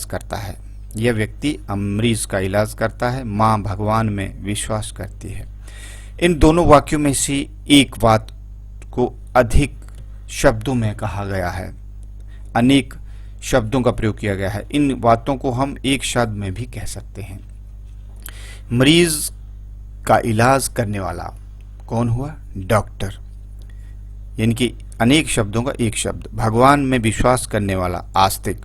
करता है। यह व्यक्ति मरीज का इलाज करता है। माँ भगवान में विश्वास करती है। इन दोनों वाक्यों में से एक बात को अधिक शब्दों में कहा गया है, अनेक शब्दों का प्रयोग किया गया है। इन बातों को हम एक शब्द में भी कह सकते हैं। मरीज का इलाज करने वाला कौन हुआ? डॉक्टर। यानी कि अनेक शब्दों का एक शब्द। भगवान में विश्वास करने वाला आस्तिक,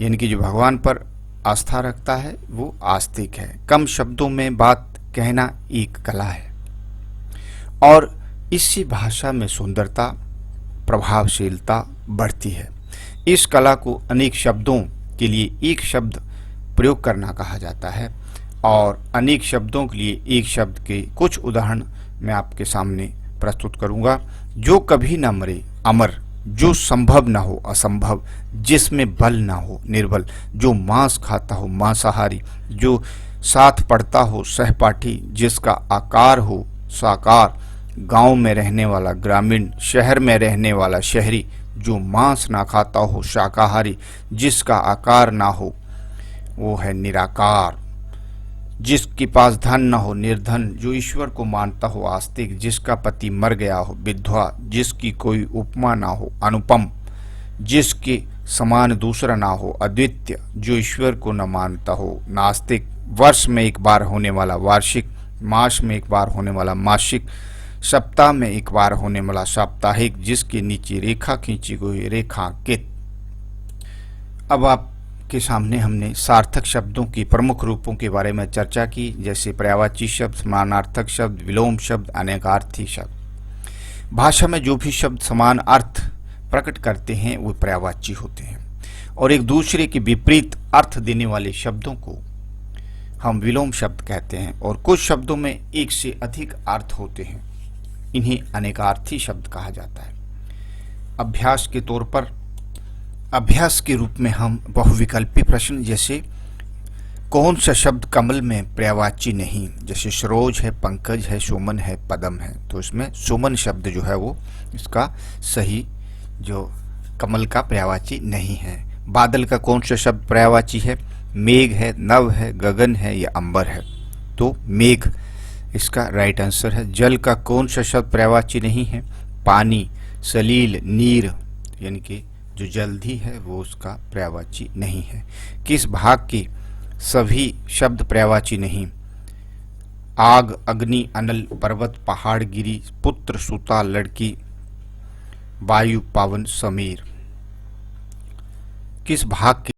यानी कि जो भगवान पर आस्था रखता है वो आस्तिक है। कम शब्दों में बात कहना एक कला है और इससे भाषा में सुंदरता, प्रभावशीलता बढ़ती है। इस कला को अनेक शब्दों के लिए एक शब्द प्रयोग करना कहा जाता है और अनेक शब्दों के लिए एक शब्द के कुछ उदाहरण मैं आपके सामने प्रस्तुत करूंगा। जो कभी न मरे अमर, जो संभव न हो असंभव, जिसमें बल न हो निर्बल, जो मांस खाता हो मांसाहारी, जो साथ पढ़ता हो सहपाठी, जिसका आकार हो साकार, गांव में रहने वाला ग्रामीण, शहर में रहने वाला शहरी, जो मांस ना खाता हो शाकाहारी, जिसका आकार ना हो वो है निराकार, जिसके पास धन न हो निर्धन, जो ईश्वर को मानता हो आस्तिक, जिसका पति मर गया हो विधवा, जिसकी कोई उपमा ना हो अनुपम, जिसके समान दूसरा ना हो अद्वितीय, जो ईश्वर को न मानता हो नास्तिक, वर्ष में एक बार होने वाला वार्षिक, मास में एक बार होने वाला मासिक, सप्ताह में एक बार होने वाला साप्ताहिक, जिसके नीचे रेखा खींची गई रेखांकित। अब आपके सामने हमने सार्थक शब्दों के प्रमुख रूपों के बारे में चर्चा की, जैसे पर्यायवाची शब्द, समानार्थक शब्द, विलोम शब्द, अनेकार्थी शब्द। भाषा में जो भी शब्द समान अर्थ प्रकट करते हैं वो पर्यायवाची होते हैं और एक दूसरे के विपरीत अर्थ देने वाले शब्दों को हम विलोम शब्द कहते हैं और कुछ शब्दों में एक से अधिक अर्थ होते हैं, इन्हें अनेकार्थी शब्द कहा जाता है। अभ्यास के तौर पर अभ्यास के रूप में हम बहुविकल्पी प्रश्न, जैसे कौन सा शब्द कमल में पर्यायवाची नहीं, जैसे सरोज है, पंकज है, सुमन है, पदम है, तो इसमें सुमन शब्द जो है वो इसका सही जो कमल का पर्यायवाची नहीं है। बादल का कौन सा शब्द पर्यायवाची है? मेघ है, नभ है, गगन है या अंबर है, तो मेघ इसका राइट आंसर है। जल का कौन सा शब्द पर्यायवाची नहीं है? पानी, सलील, नीर, यानी कि जो जल्दी है वो उसका पर्यायवाची नहीं है। किस भाग के सभी शब्द पर्यायवाची नहीं? आग, अग्नि, अनल, पर्वत, पहाड़, गिरी, पुत्र, सुता, लड़की, वायु, पवन, समीर। किस भाग के